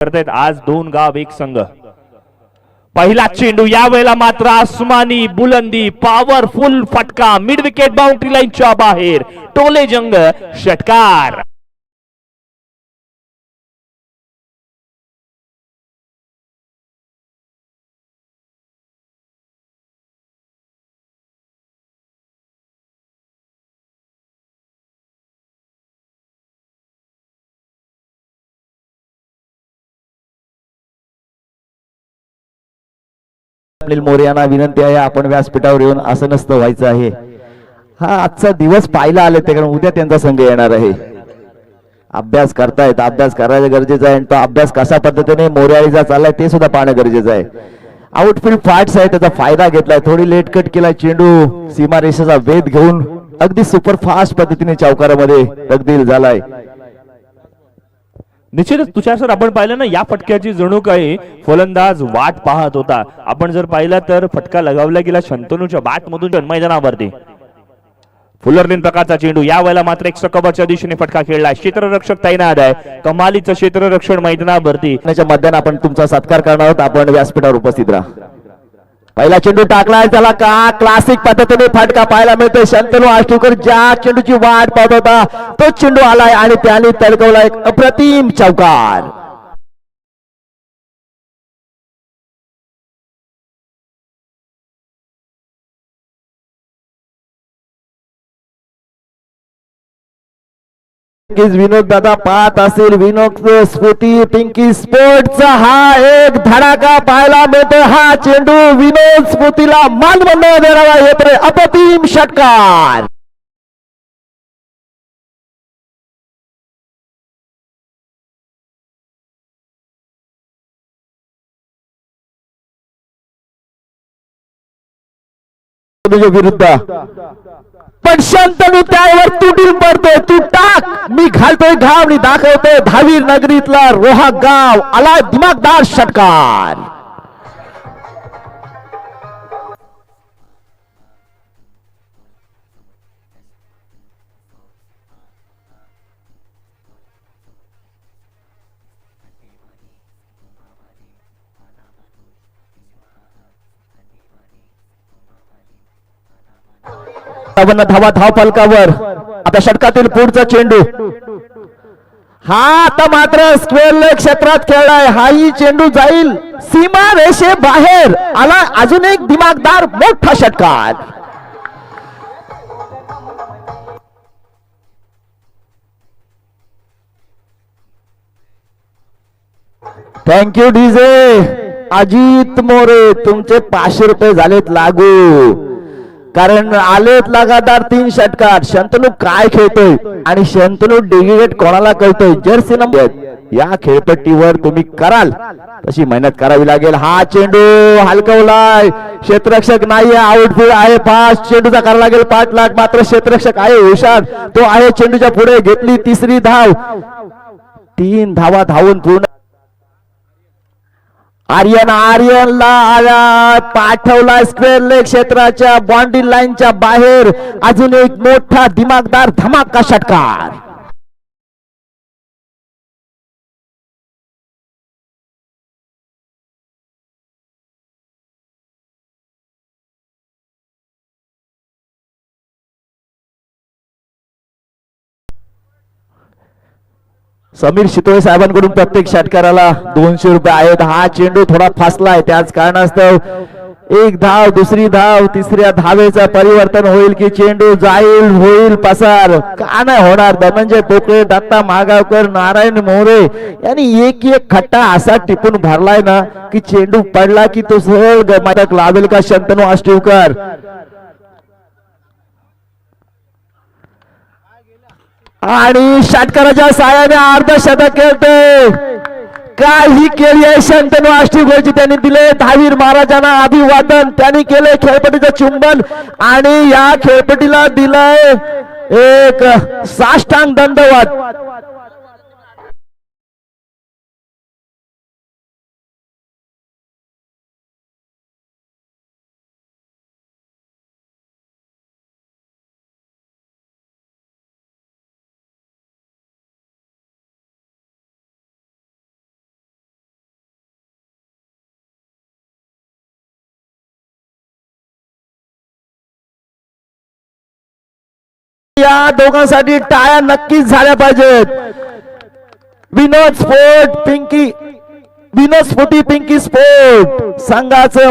करतायत आज दोन गाव एक संघ। पहिला चेंडू यावेळेला मात्र आसमानी बुलंदी पॉवरफुल फटका मिड विकेट बाउंड्री लाईनच्या बाहेर टोले जंग षटकार। मोरे यांना विनंती आहे, आपण व्यासपीठावर येऊन आसनस्थ व्हायचं आहे। हा आजचा दिवस पाहायला आले ते, कारण उद्या त्यांचा संघ येणार आहे। अभ्यास करतायत, अभ्यास करायला गरजेचं आहे। तो अभ्यास कशा पद्धतीने मोर्याळीचा चाललाय ते सुद्धा पाहणं गरजेचं आहे। आउटफील्ड फाट्स आहे, त्याचा फायदा घेतलाय, थोडी लेट कट केला चेंडू, सीमारेषेचा वेध घेऊन अगदी सुपर फास्ट पद्धतीने चौकारामध्ये तब्दील झालाय। निश्चितच तुषार सर, आपण पाहिलं ना या फटक्याची जणू काही फलंदाज वाट पाहत होता। आपण जर पाहिला तर फटका लगावला गेला शंतनूच्या बॅट मधून मैदानावरती। फुलरलिन प्रकारचा चेंडू यावेळेला मात्र एक कव्हरच्या दिशेने फटका खेळलाय। क्षेत्ररक्षक तैनात आहे, कमालीचं क्षेत्ररक्षण मैदानावरती। मध्यान आपण तुमचा सत्कार करणार आहोत, आपण व्यासपीठावर उपस्थित राहा। पहिला चेंडू टाकलाय, त्याला का क्लासिक पद्धतीने फटका पाहायला मिळतोय। शंतनू आष्टीकर ज्या चेंडूची वाट पाहत होता तो चेंडू आलाय आणि त्याने तडकवला एक अप्रतिम चौकार। विनोद दादा पाहत असेल, विनोद स्फूर्ती पिंकी स्पोर्टचा हा एक धडाका पाहायला मिळतो। हा चेंडू विनोद स्फूर्तीला मानवंदना देणारा येतोय अप्रतिम षटकार। विरुद्ध पण शंतनू त्यावर तुटून पडतोय। तू टाक, मी घालतोय घाव आणि दाखवतोय धावी नगरीतला रोहा गाव आला दिमागदार षटकार। धावा धाव फलकावर आता षटकातील पुढचा चेंडू। हा आता मात्र स्क्वेअर लेग क्षेत्रात खेळलाय, हाही चेंडू जाईल सीमा रेषे बाहेर आला। अजून एक दिमागदार मोठा षटकार। थँक्यू डीजे अजित मोरे, तुमचे 500 रुपये झालेत लागू, कारण आलेत लगातार 3 षटकार। शंतनू काय खेळतोय आणि शंतनू डेडिकेट कोणाला करतोय, जर्सी नंबर या खेळपट्टीवर तुम्ही कराल तशी मेहनत करावी लागेल। हा चेंडू हलकवलाय, क्षेत्ररक्षक नाहीये, आउटफील्ड आहे, फास्ट चेंडूचा करावा लागेल पाठलाग, मात्र क्षेत्ररक्षक आहे हुशार, तो आहे चेंडूच्या पुढे, घेतली तिसरी धाव। 3 धावा धावून पूर्ण आर्यनला पाठवला स्क्वेअर लेग क्षेत्राच्या बाउंड्री लाईनच्या बाहेर। अजून एक मोठा दिमागदार धमाका षटकार। समीर शितोळे साहेबांकडून प्रत्येक षटकाराला 200 रुपये आहेत। हा चेंडू थोडा फासलाय, त्याच कारणास्तव एक धाव, दुसरी धाव, तिसऱ्या धावेचं परिवर्तन होईल की चेंडू जाईल, होईल पसार, का नाही होणार। धनंजय पोकळे, दत्ता महागावकर, नारायण मोरे यांनी एक एक खट्टा असा टिपून भरलाय ना की चेंडू पडला की तो सरळ गमातक लावेल का शंतनू आष्टीकर। आणि षटकाराच्या साहाय्याने अर्धशतक खेळतोय, काही केली आहे शंतनू आष्टीकरची। त्यांनी दिले धावीर महाराजांना अभिवादन, त्यांनी केले खेळपट्टीचं चुंबन आणि या खेळपट्टीला दिलाय एक साष्टांग दंडवत। या दोघांसाठी टाळ्या नक्कीच झाल्या पाहिजेत. विनोद स्पोर्ट पिंकी, विनोद स्फोटी पिंकी स्पोर्ट संघाचं